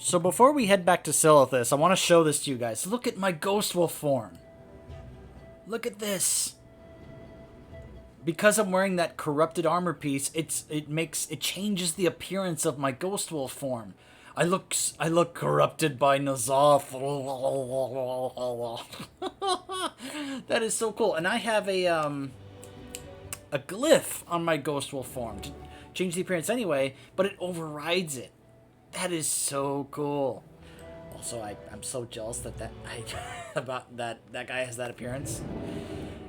So before we head back to Silithus, I want to show this to you guys. Look at my Ghost Wolf form. Look at this. Because I'm wearing that corrupted armor piece, it changes the appearance of my Ghost Wolf form. I look corrupted by N'Zoth. That is so cool. And I have a glyph on my Ghost Wolf form to change the appearance anyway, but it overrides it. That is so cool. Also, I'm so jealous about that guy has that appearance.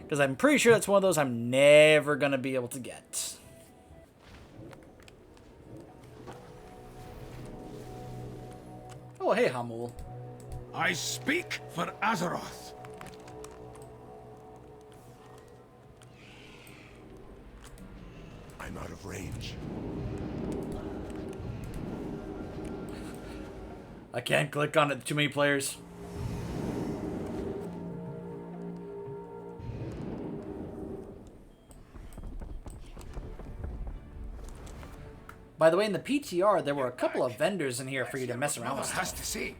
Because I'm pretty sure that's one of those I'm never going to be able to get. Oh, hey, Hamul. I speak for Azeroth. I'm out of range. I can't click on it. Too many players. By the way, in the PTR, there were a couple of vendors in here for you to mess around with stuff. Has to say.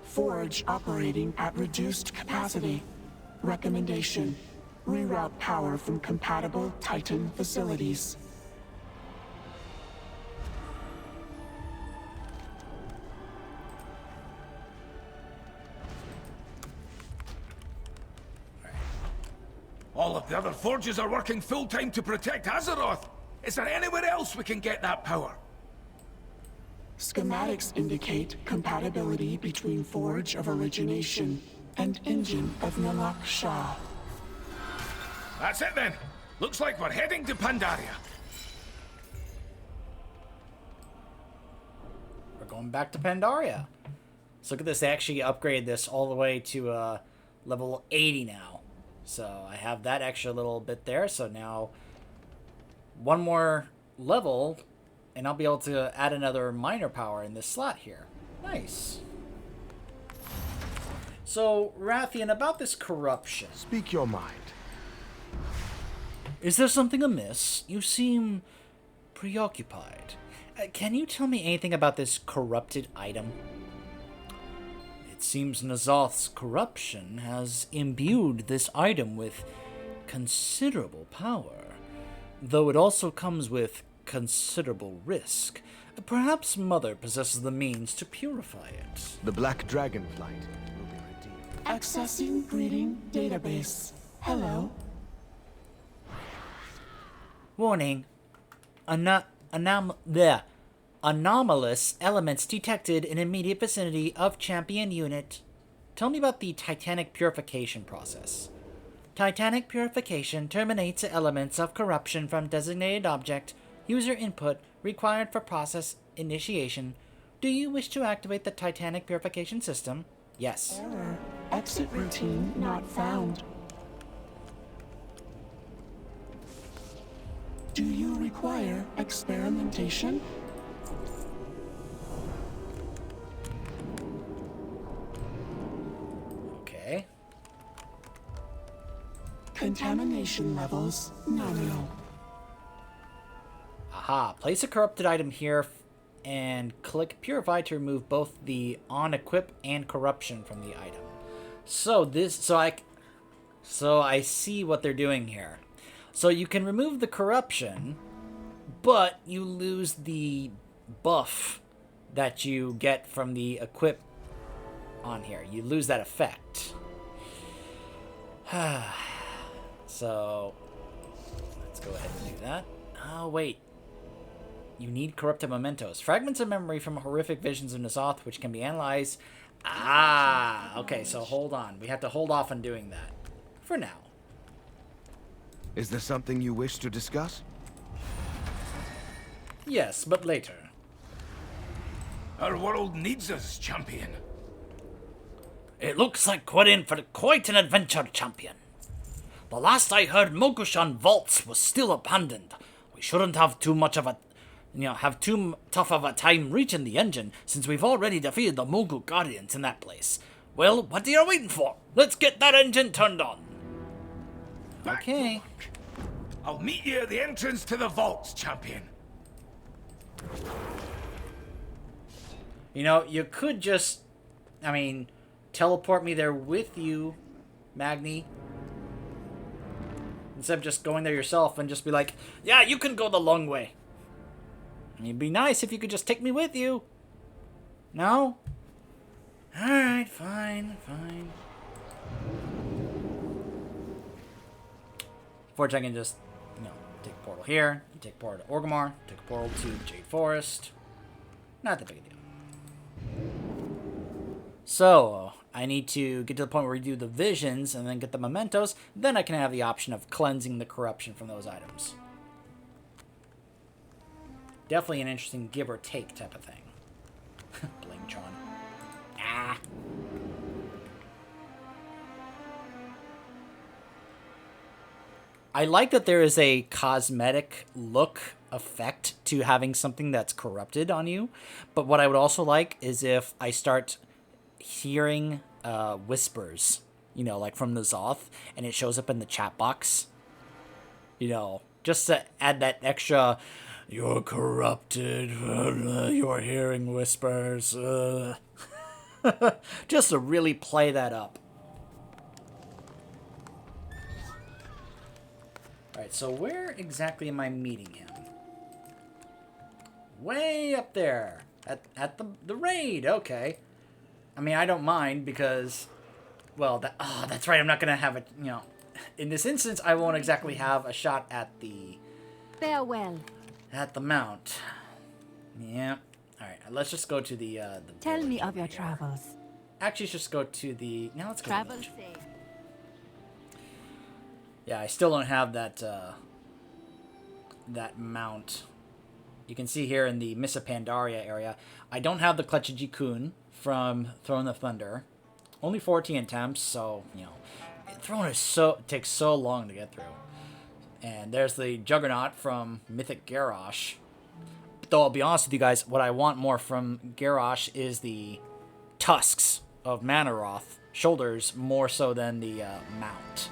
Forge operating at reduced capacity. Recommendation: reroute power from compatible Titan facilities. All of the other forges are working full-time to protect Azeroth. Is there anywhere else we can get that power? Schematics indicate compatibility between Forge of Origination and Engine of Nalak Shah. That's it then. Looks like we're heading to Pandaria. We're going back to Pandaria. So look at this. They actually upgraded this all the way to level 80 now. So I have that extra little bit there. So now one more level and I'll be able to add another minor power in this slot here. Nice. So, Rathian, about this corruption. Speak your mind. Is there something amiss? You seem preoccupied. Can you tell me anything about this corrupted item? It seems N'Zoth's corruption has imbued this item with considerable power, though it also comes with considerable risk. Perhaps Mother possesses the means to purify it. The Black Dragonflight will be redeemed. Accessing breeding database. Hello. Warning. Anomalous elements detected in immediate vicinity of champion unit. Tell me about the Titanic purification process. Titanic purification terminates the elements of corruption from designated object. User input required for process initiation. Do you wish to activate the Titanic purification system? Yes. Error. Exit routine not found. Do you require experimentation? Okay. Contamination levels nominal. Aha. Place a corrupted item here and click Purify to remove both the on-equip and corruption from the item. So I see what they're doing here. So you can remove the corruption, but you lose the buff that you get from the equip on here. You lose that effect. So let's go ahead and do that. Oh, wait. You need corrupted mementos. Fragments of memory from horrific visions of N'Zoth, which can be analyzed. Ah, okay, so hold on. We have to hold off on doing that. For now. Is there something you wish to discuss? Yes, but later. Our world needs us, champion. It looks like we're in for quite an adventure, champion. The last I heard, Mogushan Vaults was still abandoned. We shouldn't have too tough of a time reaching the engine, since we've already defeated the Mogul Guardians in that place. Well, what are you waiting for? Let's get that engine turned on. Back Okay. to work. I'll meet you at the entrance to the vaults, champion. You know, you could just, I mean, teleport me there with you, Magni. Instead of just going there yourself and just be like, yeah, you can go the long way. I mean, it'd be nice if you could just take me with you. No? Alright, fine, fine. Fortunately, I can just, you know, take a portal here, you take a portal to Orgrimmar, take a portal to the Jade Forest. Not that big a deal. So, I need to get to the point where we do the visions and then get the mementos. Then I can have the option of cleansing the corruption from those items. Definitely an interesting give or take type of thing. Blingtron. Ah. I like that there is a cosmetic look effect to having something that's corrupted on you. But what I would also like is if I start hearing whispers, you know, like from the Zoth, and it shows up in the chat box. You know, just to add that extra, you're corrupted, you're hearing whispers. Just to really play that up. Alright, so where exactly am I meeting him? Way up there. At the raid, okay. I mean, I don't mind because, well, that's right, I'm not going to have it, you know. In this instance, I won't exactly have a shot at the... Farewell. At the mount. Yeah. Alright, let's just go to the Tell me village of your here. travels. Actually, let's just go to the... Now let's go to the Travel village. safe. Yeah, I still don't have that, that mount. You can see here in the Missa Pandaria area, I don't have the Clutchiji Kun from Throne of Thunder. Only 14 attempts, so, you know, Throne is takes so long to get through. And there's the Juggernaut from Mythic Garrosh. Though I'll be honest with you guys, what I want more from Garrosh is the tusks of Manaroth, shoulders, more so than the mount.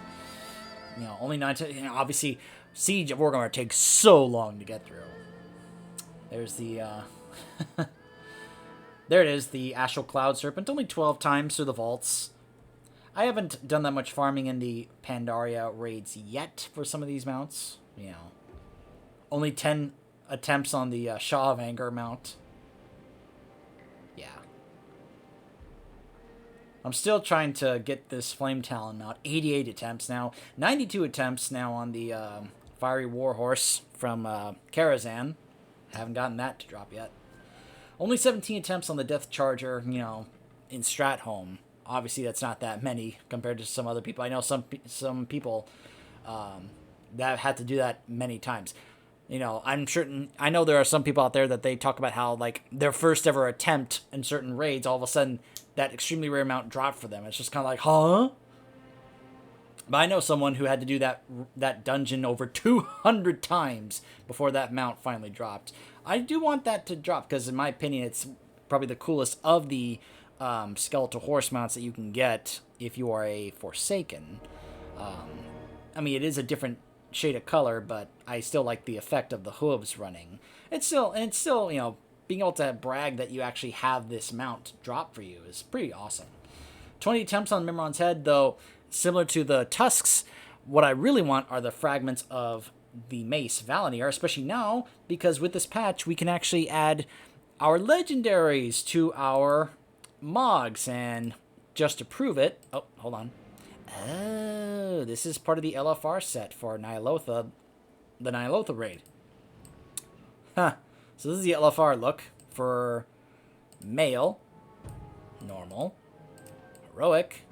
You know, only 9 you know, obviously, Siege of Orgrimmar takes so long to get through. There's the, there it is, the Astral Cloud Serpent. Only 12 times through the vaults. I haven't done that much farming in the Pandaria raids yet for some of these mounts. You know, only 10 attempts on the Shaw of Anger mount. Yeah. I'm still trying to get this Flame Talon mount. 88 attempts now. 92 attempts now on the Fiery Warhorse from Karazhan. Haven't gotten that to drop yet. Only 17 attempts on the Death Charger, you know, in Stratholme. Obviously, that's not that many compared to some other people. I know some people that have had to do that many times. You know, I know there are some people out there that they talk about how, like, their first ever attempt in certain raids, all of a sudden, that extremely rare mount dropped for them. It's just kind of like, huh? But I know someone who had to do that dungeon over 200 times before that mount finally dropped. I do want that to drop, because in my opinion, it's probably the coolest of the skeletal horse mounts that you can get if you are a Forsaken. I mean, it is a different shade of color, but I still like the effect of the hooves running. It's still, you know, being able to brag that you actually have this mount drop for you is pretty awesome. 20 attempts on Mimron's head, though, similar to the tusks, what I really want are the fragments of the mace Valinir, especially now, because with this patch, we can actually add our legendaries to our Mogs, and just to prove it... Oh, hold on. Oh, this is part of the LFR set for Nyalotha, the Nyalotha raid. Huh. So this is the LFR look for male, normal, heroic,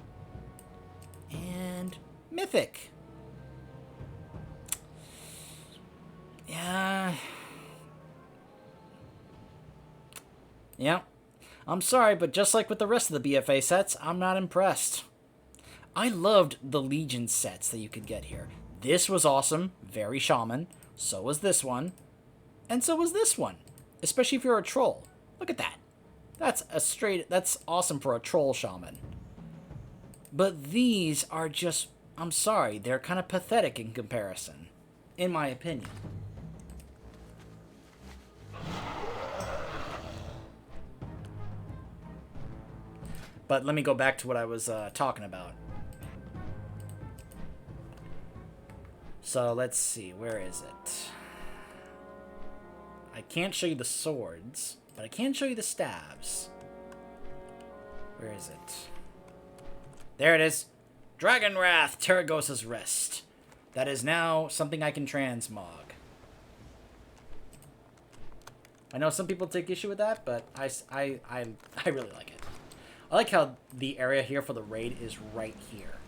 and mythic. Yeah. Yeah. I'm sorry, but just like with the rest of the BFA sets, I'm not impressed. I loved the Legion sets that you could get here. This was awesome, very shaman. So was this one. And so was this one. Especially if you're a troll. Look at that. That's awesome for a troll shaman. But these are just, I'm sorry, they're kind of pathetic in comparison. In my opinion. But let me go back to what I was talking about. So let's see, where is it? I can't show you the swords, but I can show you the staves. Where is it? There it is. Dragon Wrath, Terragos's Rest. That is now something I can transmog. I know some people take issue with that, but I really like it. I like how the area here for the raid is right here.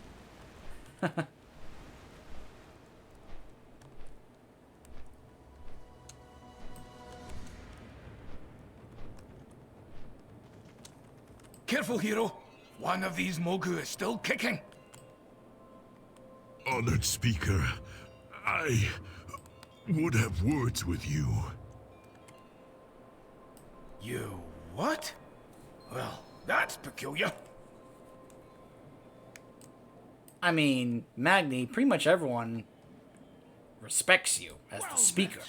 Careful, hero. One of these Mogu is still kicking. Honored speaker, I would have words with you. You what? Well, that's peculiar. I mean, Magni, pretty much everyone respects you as the speaker.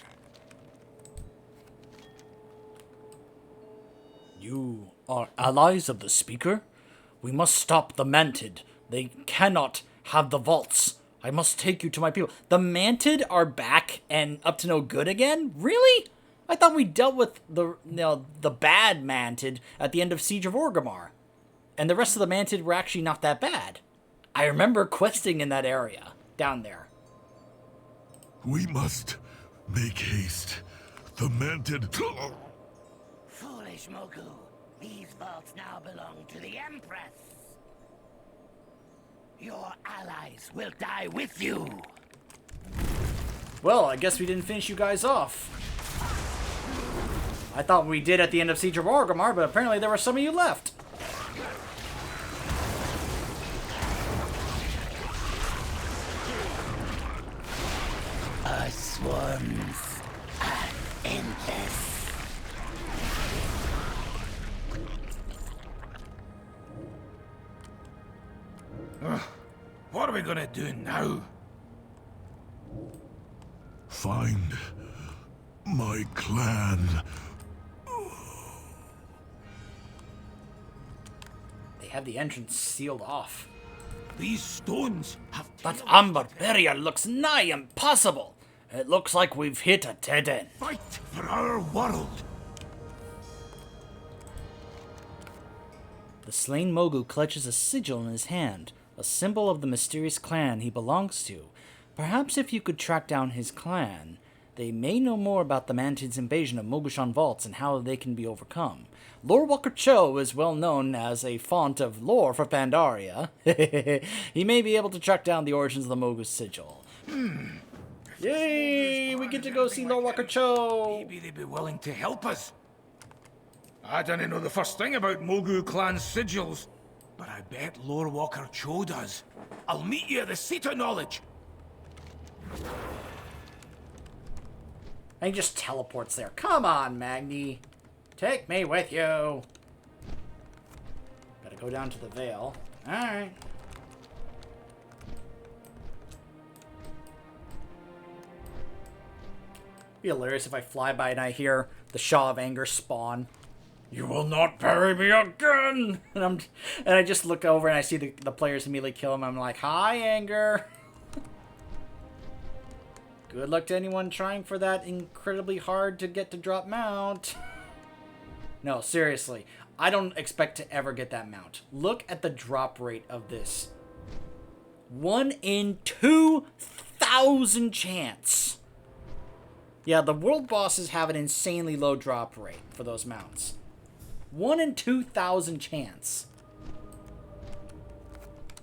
You are allies of the speaker? We must stop the Mantid. They cannot have the vaults. I must take you to my people. The Mantid are back and up to no good again? Really? I thought we dealt with the bad Mantid at the end of Siege of Orgrimmar. And the rest of the Mantid were actually not that bad. I remember questing in that area, down there. We must make haste. The Mantid... Foolish Mogu. These vaults now belong to the Empress. Your allies will die with you. Well, I guess we didn't finish you guys off. I thought we did at the end of Siege of Orgrimmar, but apparently there were some of you left. Our swarms are endless. What are we gonna do now? Find my clan. They have the entrance sealed off. These stones have... That amber barrier looks nigh impossible. It looks like we've hit a dead end. Fight for our world. The slain Mogu clutches a sigil in his hand, a symbol of the mysterious clan he belongs to. Perhaps if you could track down his clan, they may know more about the Mantid's invasion of Mogushan vaults and how they can be overcome. Lord Walker Cho is well known as a font of lore for Pandaria. He may be able to track down the origins of the Mogu sigil. Yay! We get to go see Lord Walker Cho! Maybe they'd be willing to help us. I didn't know the first thing about Mogu clan sigils, but I bet Lord Walker Cho does. I'll meet you at the seat of knowledge. And he just teleports there. Come on, Magni. Take me with you. Gotta go down to the Vale. Alright. Be hilarious if I fly by and I hear the Shaw of Anger spawn. You will not parry me again! And I just look over and I see the players immediately kill him. I'm like, hi, Anger! Good luck to anyone trying for that incredibly hard to get to drop mount. No, seriously. I don't expect to ever get that mount. Look at the drop rate of this. 1 in 2,000 chance. Yeah, the world bosses have an insanely low drop rate for those mounts. 1 in 2,000 chance.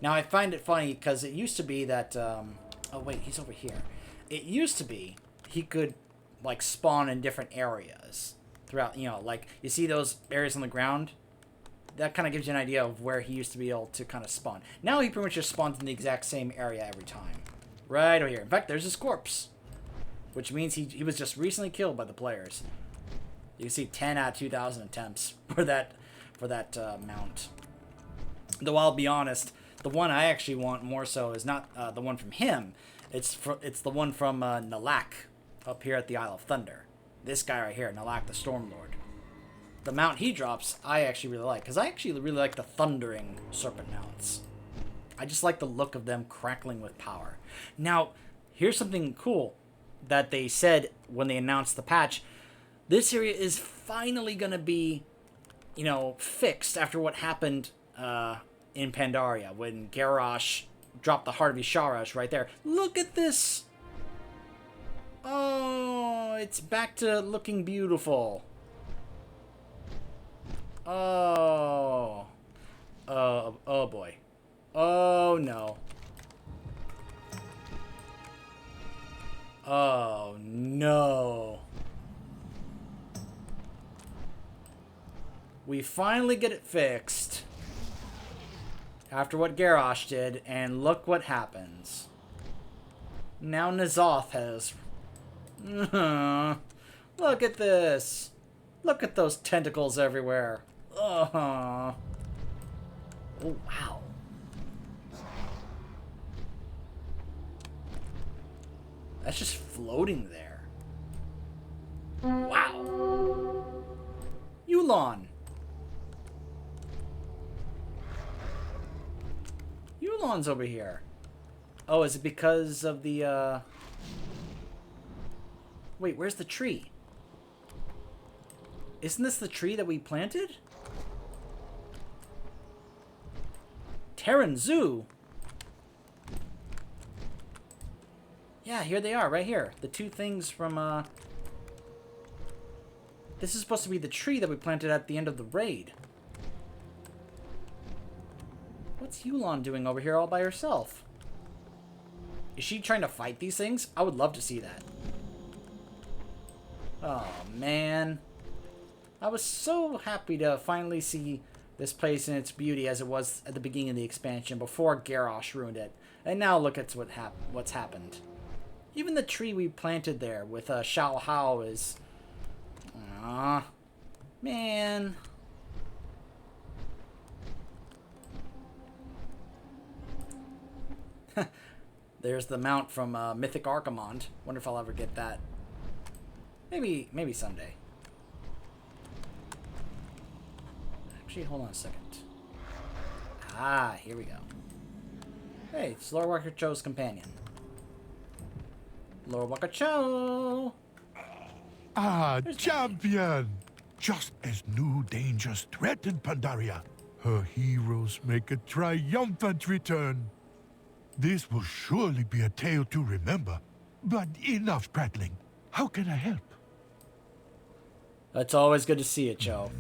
Now, I find it funny because it used to be that... oh, wait, he's over here. It used to be he could, like, spawn in different areas throughout, you know, like, you see those areas on the ground? That kind of gives you an idea of where he used to be able to kind of spawn. Now he pretty much just spawns in the exact same area every time. Right over here. In fact, there's his corpse. Which means he was just recently killed by the players. You can see 10 out of 2,000 attempts for that mount. Though I'll be honest, the one I actually want more so is not the one from him. It's the one from Nalak up here at the Isle of Thunder. This guy right here, Nalak the Stormlord. the mount he drops, I actually really like. Because I actually really like the thundering serpent mounts. I just like the look of them crackling with power. Now, here's something cool that they said when they announced the patch. This area is finally going to be, you know, fixed after what happened in Pandaria when Garrosh dropped the Heart of Isharash right there. Look at this! Oh, it's back to looking beautiful. Oh. Oh boy. Oh no. Oh no. We finally get it fixed. After what Garrosh did, and look what happens. Now N'Zoth has... Look at this. Look at those tentacles everywhere. Oh, wow. That's just floating there. Wow. Yulon. Yulon's over here. Oh, is it because of the, Wait, where's the tree? Isn't this the tree that we planted? Terran Zoo? Yeah, here they are, right here. The two things from, This is supposed to be the tree that we planted at the end of the raid. What's Yulon doing over here all by herself? Is she trying to fight these things? I would love to see that. Oh, man. I was so happy to finally see this place in its beauty as it was at the beginning of the expansion before Garrosh ruined it. And now look at what's happened. Even the tree we planted there with Shao Hao is... Aww. Man. There's the mount from Mythic Archimond. Wonder if I'll ever get that. Maybe someday. Actually, hold on a second. Ah, here we go. Hey, it's Lord Walker Cho's companion. Lord Walker Cho! Ah, champion! Just as new dangers threaten Pandaria, her heroes make a triumphant return. This will surely be a tale to remember. But enough prattling. How can I help? It's always good to see you, Cho.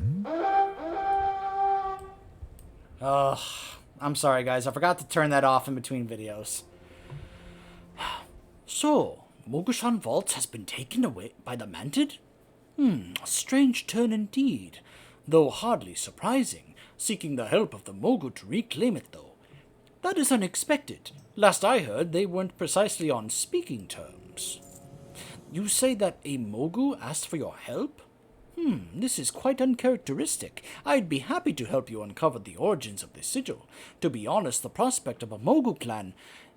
Ugh. I'm sorry, guys. I forgot to turn that off in between videos. So, Mogushan Vault has been taken away by the Mantid? A strange turn indeed. Though hardly surprising, seeking the help of the Mogu to reclaim it, though. That is unexpected. Last I heard, they weren't precisely on speaking terms. You say that a Mogu asked for your help? This is quite uncharacteristic. I'd be happy to help you uncover the origins of this sigil. To be honest, the prospect of a Mogu clan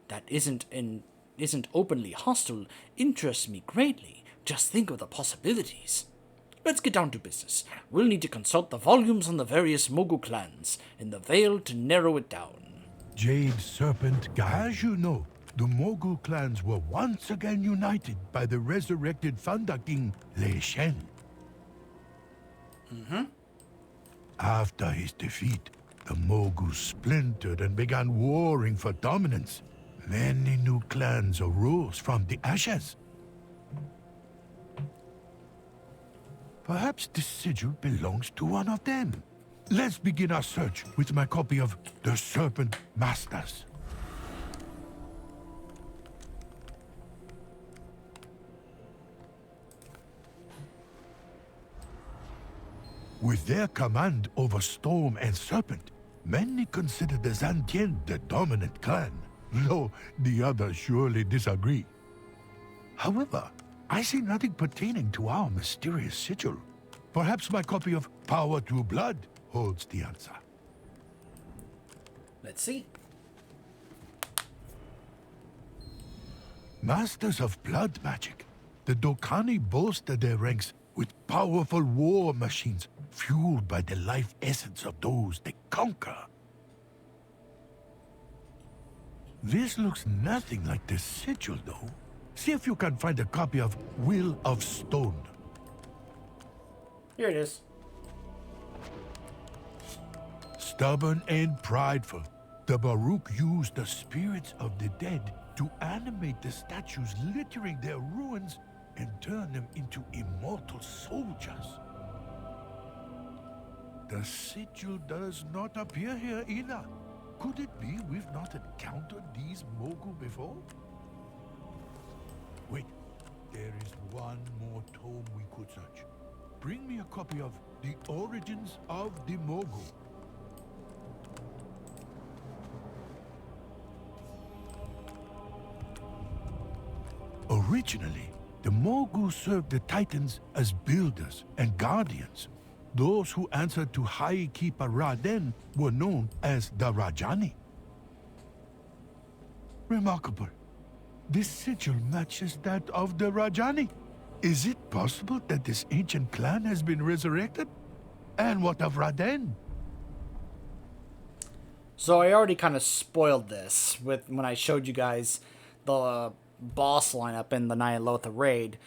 that isn't openly hostile interests me greatly. Just think of the possibilities. Let's get down to business. We'll need to consult the volumes on the various Mogu clans in the Vale to narrow it down. Jade Serpent, as you know, the Mogu clans were once again united by the resurrected Fanda King, Lei Shen. After his defeat, the Mogu splintered and began warring for dominance. Many new clans arose from the ashes. Perhaps this sigil belongs to one of them. Let's begin our search with my copy of The Serpent Masters. With their command over Storm and Serpent, many consider the Zantien the dominant clan, though the others surely disagree. However, I see nothing pertaining to our mysterious sigil. Perhaps my copy of Power Through Blood holds the answer. Let's see. Masters of blood magic, the Dokani bolster their ranks with powerful war machines fueled by the life essence of those they conquer. This looks nothing like the sigil, though. See if you can find a copy of Will of Stone. Here it is. Stubborn and prideful, the Baruch used the spirits of the dead to animate the statues littering their ruins and turn them into immortal soldiers. The sigil does not appear here either. Could it be we've not encountered these Mogu before? Wait, there is one more tome we could search. Bring me a copy of The Origins of the Mogu. Originally, the Mogu served the Titans as builders and guardians. Those who answered to High Keeper Raden were known as the Rajani. Remarkable. This sigil matches that of the Rajani. Is it possible that this ancient clan has been resurrected? And what of Raden? So I already kind of spoiled this with when I showed you guys the boss lineup in the Nyalotha raid.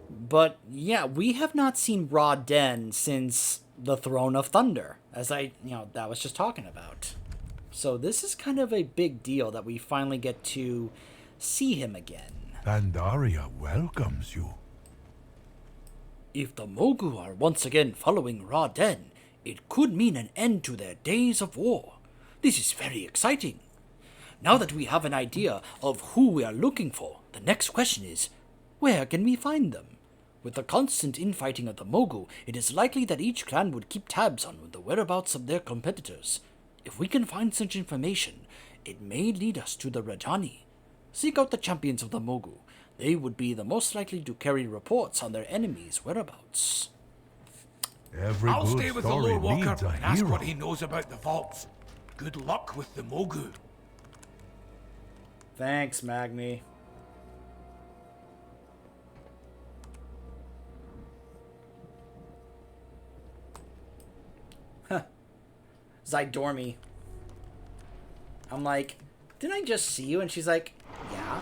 But yeah, we have not seen Raden since the Throne of Thunder, as that was just talking about. So this is kind of a big deal that we finally get to see him again. Pandaria welcomes you. If the Mogu are once again following Raden, it could mean an end to their days of war. This is very exciting. Now that we have an idea of who we are looking for, the next question is, where can we find them? With the constant infighting of the Mogu, it is likely that each clan would keep tabs on the whereabouts of their competitors. If we can find such information, it may lead us to the Rajani. Seek out the champions of the Mogu. They would be the most likely to carry reports on their enemies' whereabouts. Every I'll good stay with the story Lord Walker needs a and ask hero. what he knows about the vaults. Good luck with the Mogu. Thanks, Magni. Huh. Zydormi. I'm like, didn't I just see you? And she's like, yeah.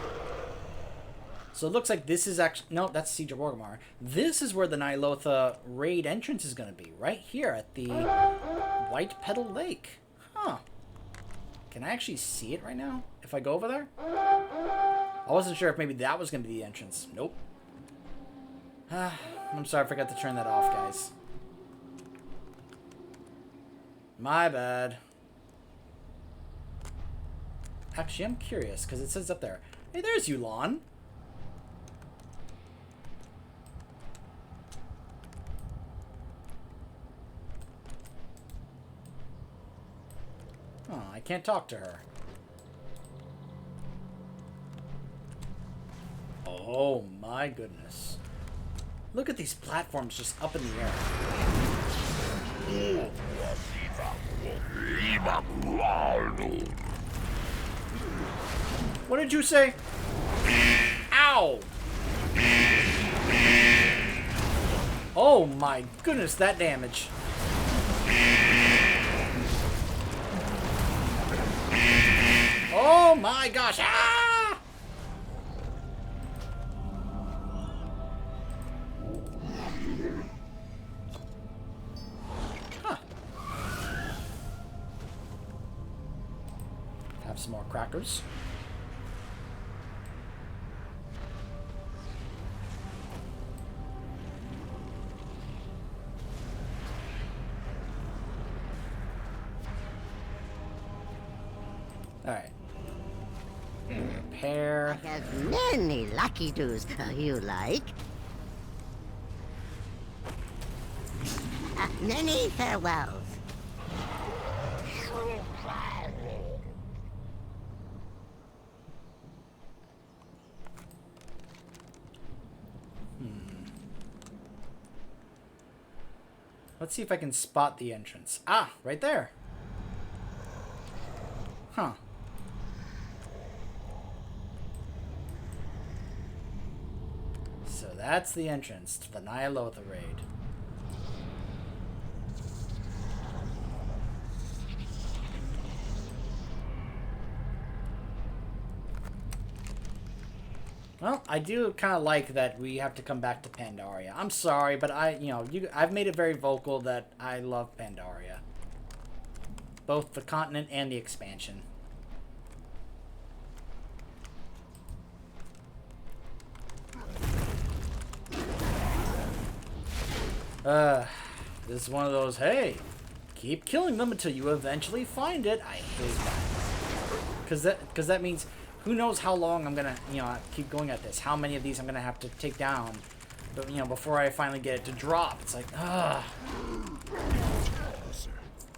So it looks like this is actually... No, that's Siege of Orgrimmar. This is where the Nyalotha raid entrance is going to be. Right here at the White Petal Lake. Huh. Can I actually see it right now? If I go over there? I wasn't sure if maybe that was going to be the entrance. Nope. I'm sorry, I forgot to turn that off, guys. My bad. Actually, I'm curious, because it says up there. Hey, there's Yulan. Oh, I can't talk to her. Oh my goodness. Look at these platforms just up in the air. What did you say? Ow! Oh my goodness, that damage. Oh my gosh! Ah! Huh. Have some more crackers. Alright. Repair. I have many lucky doos you like. Many farewells. Let's see if I can spot the entrance. Ah, right there. Huh. So that's the entrance to the Nyalotha raid. Well, I do kind of like that we have to come back to Pandaria. I'm sorry, but I've made it very vocal that I love Pandaria. Both the continent and the expansion. This is one of those, hey, keep killing them until you eventually find it. I hate that. Because that means who knows how long I'm gonna, keep going at this. How many of these I'm gonna have to take down, but, before I finally get it to drop. It's like,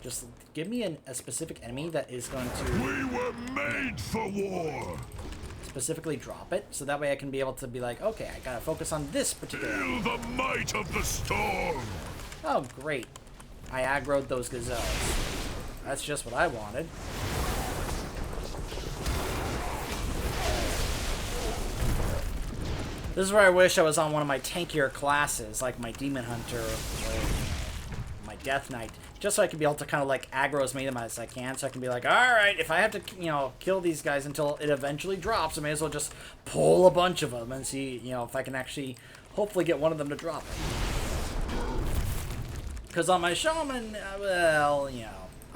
just give me a specific enemy that is going to... We were made for war! Specifically drop it, so that way I can be able to be like, okay, I gotta focus on this particular... Feel the might of the storm! Oh, great. I aggroed those gazelles. That's just what I wanted. This is where I wish I was on one of my tankier classes, like my Demon Hunter or my Death Knight, just so I could be able to kind of like aggro as many of them as I can, so I can be like, alright, if I have to, kill these guys until it eventually drops, I may as well just pull a bunch of them and see, if I can actually hopefully get one of them to drop it. Because on my Shaman, well,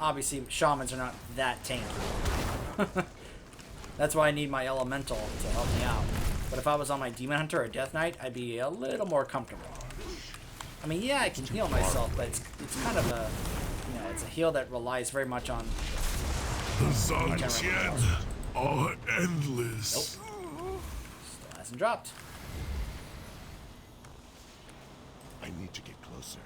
obviously Shamans are not that tanky. That's why I need my Elemental to help me out. But if I was on my Demon Hunter or Death Knight, I'd be a little more comfortable. I mean, yeah, I can heal myself, but it's kind of a, it's a heal that relies very much on... The Zantian are endless. Nope. Still hasn't dropped. I need to get closer.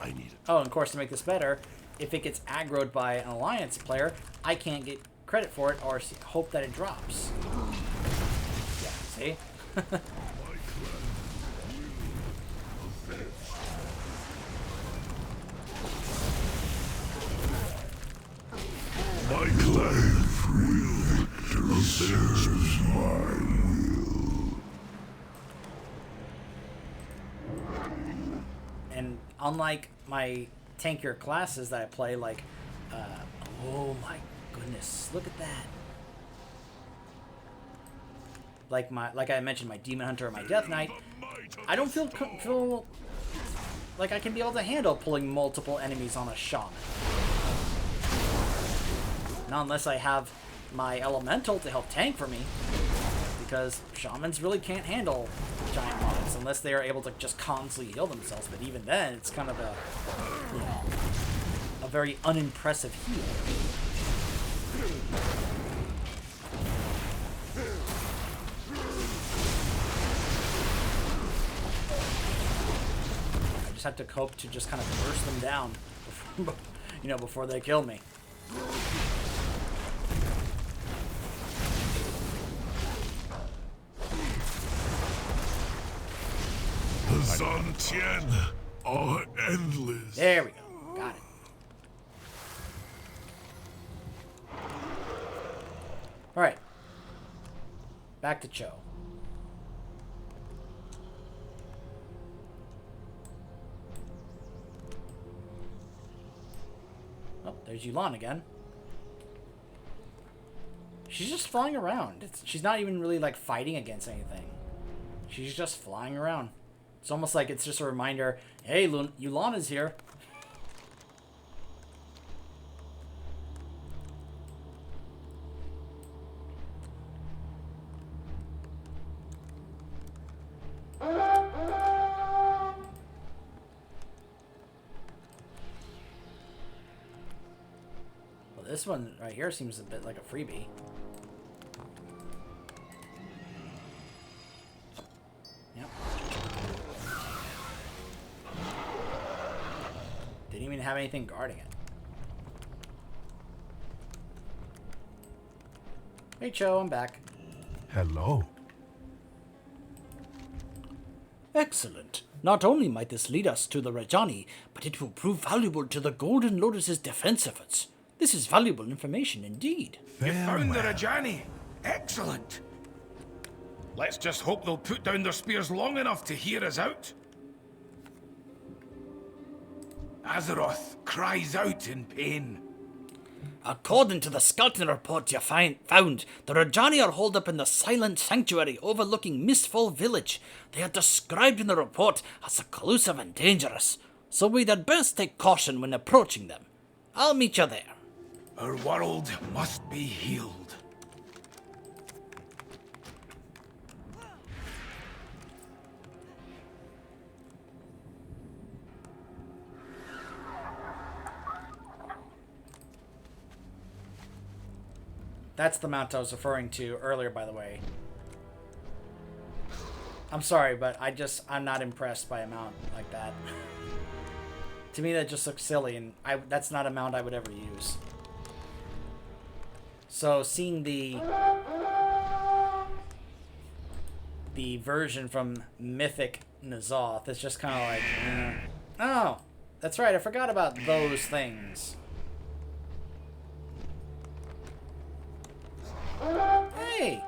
I need it. Oh, and of course, to make this better, if it gets aggroed by an Alliance player, I can't get credit for it or hope that it drops. Yeah, see? My clan will serve my will. And unlike my tankier classes that I play, like, oh my goodness, look at that. Like I mentioned, my Demon Hunter or my Death Knight, I don't feel like I can be able to handle pulling multiple enemies on a Shaman. Not unless I have my Elemental to help tank for me, because Shamans really can't handle giant mobs unless they are able to just constantly heal themselves. But even then, it's kind of a very unimpressive heal. I just have to hope to just kind of burst them down before, before they kill me. The Zantian are endless. There we go. Got it. Alright. Back to Cho. Oh, there's Yulan again. She's just flying around. She's not even really, like, fighting against anything. She's just flying around. It's almost like it's just a reminder, hey, Yulan is here. Well, this one right here seems a bit like a freebie. Yep. Didn't even have anything guarding it. Hey, Cho, I'm back. Hello. Excellent. Not only might this lead us to the Rajani, but it will prove valuable to the Golden Lotus's defense efforts. This is valuable information indeed. You found the Rajani. Excellent. Let's just hope they'll put down their spears long enough to hear us out. Azeroth cries out in pain. According to the scouting report you found, the Rajani are holed up in the Silent Sanctuary overlooking Mistfall Village. They are described in the report as elusive and dangerous, so we'd had best take caution when approaching them. I'll meet you there. Our world must be healed. That's the mount I was referring to earlier, by the way. I'm sorry, but I'm not impressed by a mount like that. To me, that just looks silly, and that's not a mount I would ever use. So, seeing the version from Mythic N'Zoth, it's just kind of like, oh, that's right, I forgot about those things. Hey!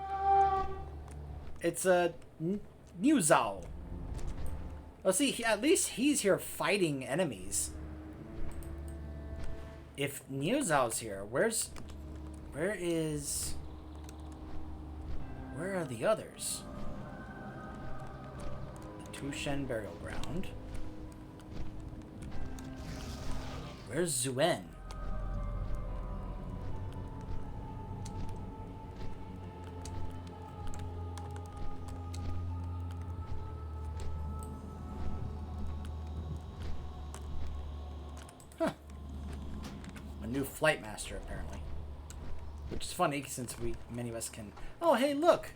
It's a New Zao. Let's see, at least he's here fighting enemies. If New Zao's here, where are the others? The Tushen Burial Ground. Where's Zuen? New flight master, apparently, which is funny since many of us can. Oh, hey, look!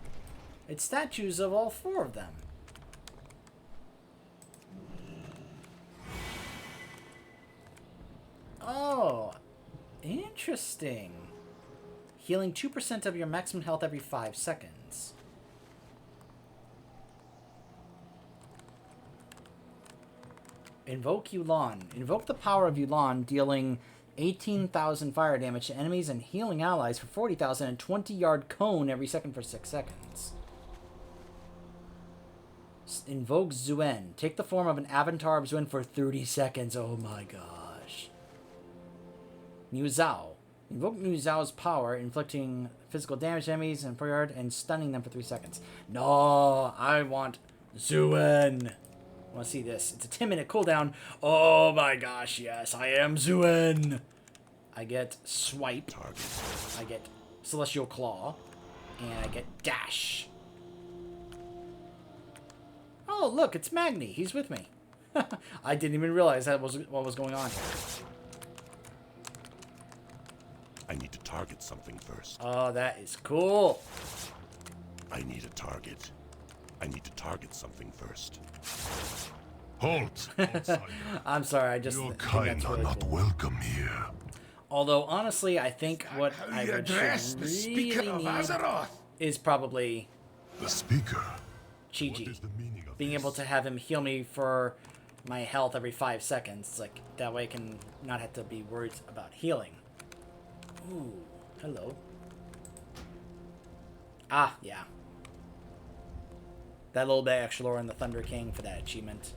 It's statues of all 4 of them. Oh, interesting. Healing 2% of your maximum health every 5 seconds. Invoke Yulan. Invoke the power of Yulan, dealing 18,000 fire damage to enemies and healing allies for 40,000 and 20-yard cone every second for 6 seconds. Invoke Zuen. Take the form of an avatar of Zuen for 30 seconds. Oh my gosh. New Zao. Invoke New Zao's power, inflicting physical damage to enemies and 4-yard and stunning them for 3 seconds. No, I want Zuen. I want to see this. It's a 10-minute cooldown. Oh my gosh, yes, I am Zuen. I get Swipe. I get Celestial Claw. And I get Dash. Oh, look, it's Magni. He's with me. I didn't even realize that was what was going on here. I need to target something first. Oh, that is cool. I need a target. I need to target something first. Halt! I'm sorry, I just Your think kind that's are really not cool. welcome here. Although, honestly, I think what How I you would address the Speaker really of need Azeroth? is probably The speaker. Chi. What is the meaning of Being this? able to have him heal me for my health every 5 seconds. Like, that way I can not have to be worried about healing. Ooh, hello. Ah, yeah. That little bit extra lore in the Thunder King for that achievement.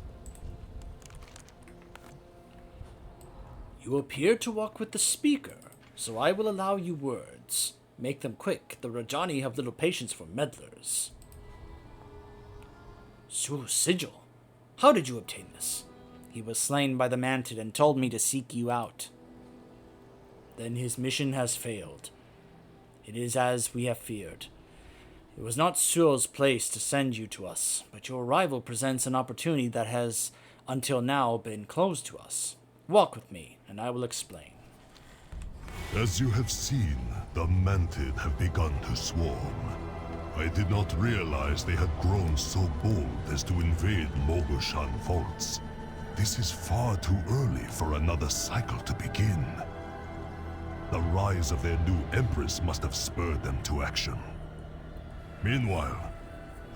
You appear to walk with the speaker, so I will allow you words. Make them quick. The Rajani have little patience for meddlers. Suo's sigil. How did you obtain this? He was slain by the Mantid and told me to seek you out. Then his mission has failed. It is as we have feared. It was not Suo's place to send you to us, but your arrival presents an opportunity that has, until now, been closed to us. Walk with me, and I will explain. As you have seen, the Mantid have begun to swarm. I did not realize they had grown so bold as to invade Mogushan vaults. This is far too early for another cycle to begin. The rise of their new empress must have spurred them to action. Meanwhile,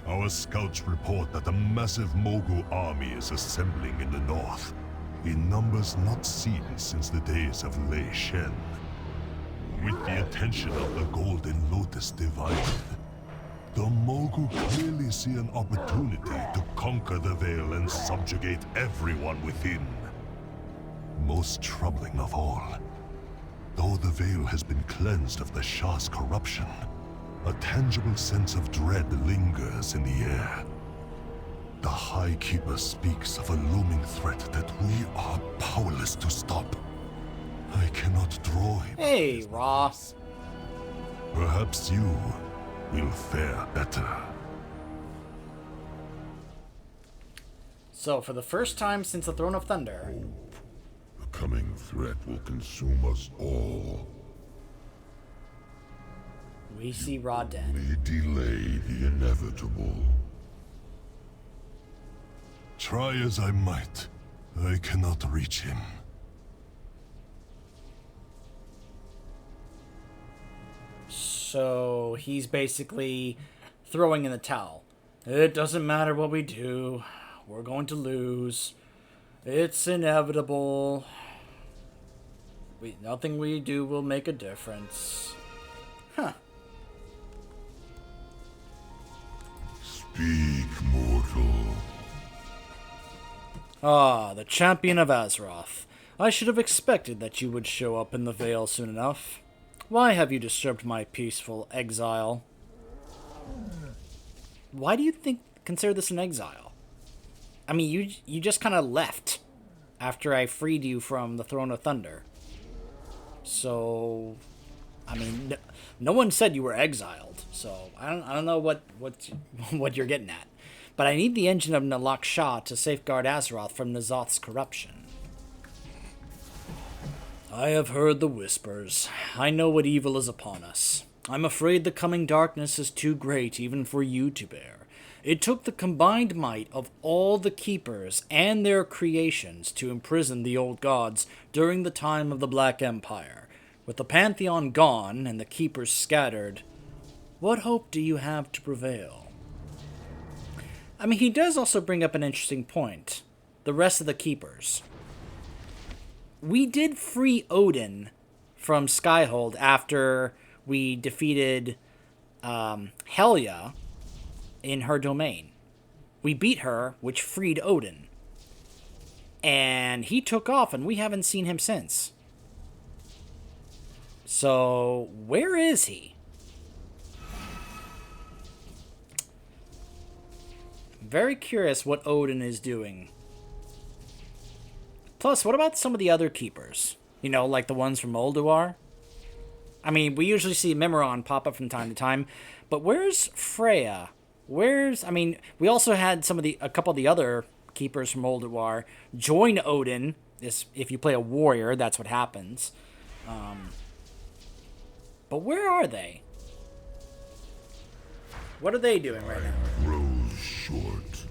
our scouts report that a massive Mogu army is assembling in the north, in numbers not seen since the days of Lei Shen. With the attention of the Golden Lotus divided, the Mogu clearly see an opportunity to conquer the Veil and subjugate everyone within. Most troubling of all, Though the veil has been cleansed of the Shah's corruption, a tangible sense of dread lingers in the air. The High Keeper speaks of a looming threat that we are powerless to stop. I cannot draw him. Hey, Ross. Perhaps you will fare better. So, for the first time since the Throne of Thunder... The coming threat will consume us all. We see Ra dead. We delay the inevitable. Try as I might, I cannot reach him. So, he's basically throwing in the towel. It doesn't matter what we do. We're going to lose. It's inevitable. Nothing we do will make a difference. Huh. Speak, mortal. Ah, the champion of Azeroth. I should have expected that you would show up in the Vale soon enough. Why have you disturbed my peaceful exile? Why do you consider this an exile? I mean, you just kind of left after I freed you from the Throne of Thunder. So, I mean, no one said you were exiled. So I don't know what you're getting at. But I need the engine of Nalak Shah to safeguard Azeroth from N'Zoth's corruption. I have heard the whispers. I know what evil is upon us. I'm afraid the coming darkness is too great even for you to bear. It took the combined might of all the Keepers and their creations to imprison the old gods during the time of the Black Empire. With the Pantheon gone and the Keepers scattered, what hope do you have to prevail? I mean, he does also bring up an interesting point. The rest of the Keepers. We did free Odin from Skyhold after we defeated Helya in her domain. We beat her, which freed Odin. And he took off, and we haven't seen him since. So, where is he? I'm very curious what Odin is doing. Plus, what about some of the other Keepers? You know, like the ones from Ulduar? I mean, we usually see Mimiron pop up from time to time, but where's Freya? I mean, we also had a couple of the other Keepers from Ulduar join Odin. If you play a warrior, that's what happens. But where are they? What are they doing right now? Grows short.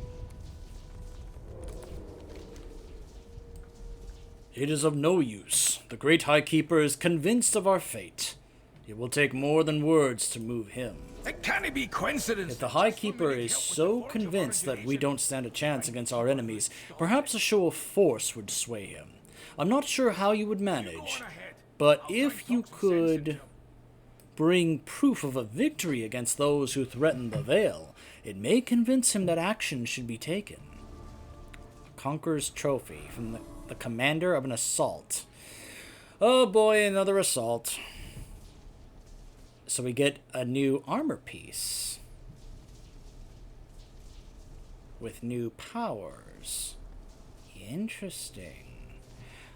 It is of no use. The great High Keeper is convinced of our fate. It will take more than words to move him. It can't be coincidence. If the High Keeper is so convinced that we don't stand a chance against our enemies, perhaps a show of force would sway him. I'm not sure how you would manage, but if you could bring proof of a victory against those who threaten the Vale, it may convince him that action should be taken. Conqueror's Trophy from the commander of an assault. Oh boy, another assault. So we get a new armor piece with new powers. Interesting.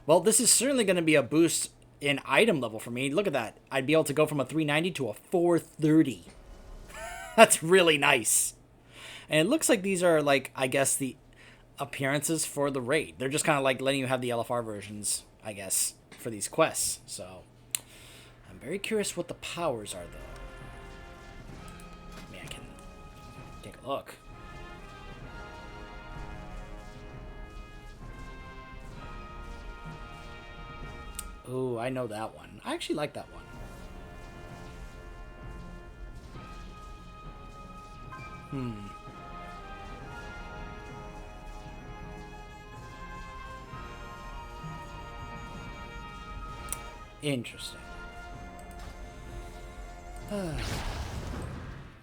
Well, this is certainly going to be a boost in item level for me. Look at that. I'd be able to go from a 390 to a 430. That's really nice. And it looks like these are, like, I guess, the appearances for the raid. They're just kind of like letting you have the LFR versions, I guess, for these quests. So I'm very curious what the powers are, though. I mean, I can take a look. Ooh, I know that one. I actually like that one. Interesting.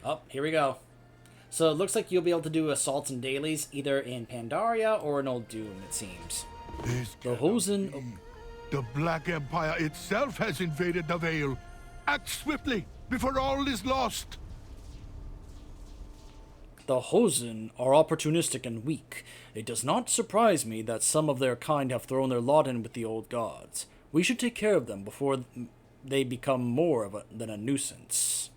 Oh, here we go. So it looks like you'll be able to do assaults and dailies either in Pandaria or in Old Doom, it seems. The Hosen The Black Empire itself has invaded the Vale. Act swiftly, before all is lost. The Hosen are opportunistic and weak. It does not surprise me that some of their kind have thrown their lot in with the old gods. We should take care of them before they become more than a nuisance.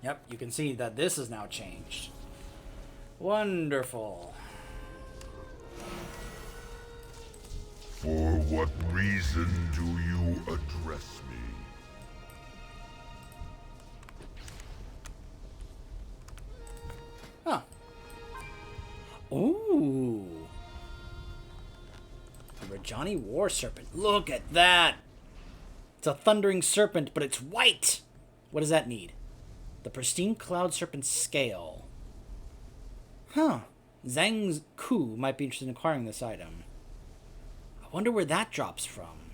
Yep, you can see that this is now changed. Wonderful. For what reason do you address me? Huh. Ooh. The Rajani War Serpent. Look at that. It's a thundering serpent, but it's white. What does that need? The pristine cloud serpent scale. Huh. Zhang's Ku might be interested in acquiring this item. I wonder where that drops from.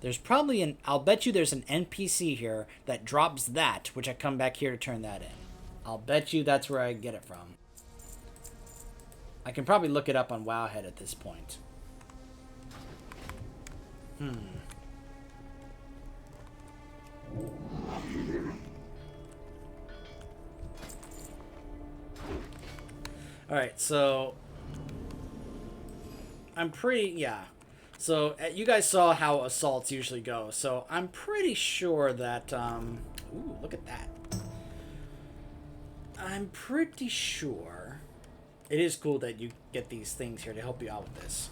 There's probably an... I'll bet you there's an NPC here that drops that, which I come back here to turn that in. I'll bet you that's where I get it from. I can probably look it up on Wowhead at this point. Alright, so... I'm pretty... yeah. So, you guys saw how assaults usually go, so I'm pretty sure that, ooh, look at that. I'm pretty sure... It is cool that you get these things here to help you out with this.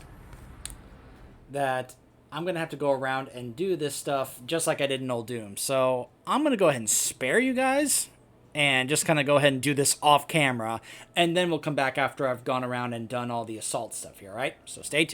That I'm going to have to go around and do this stuff just like I did in Old Doom. So, I'm going to go ahead and spare you guys and just kind of go ahead and do this off camera, and then we'll come back after I've gone around and done all the assault stuff here, right? So stay tuned.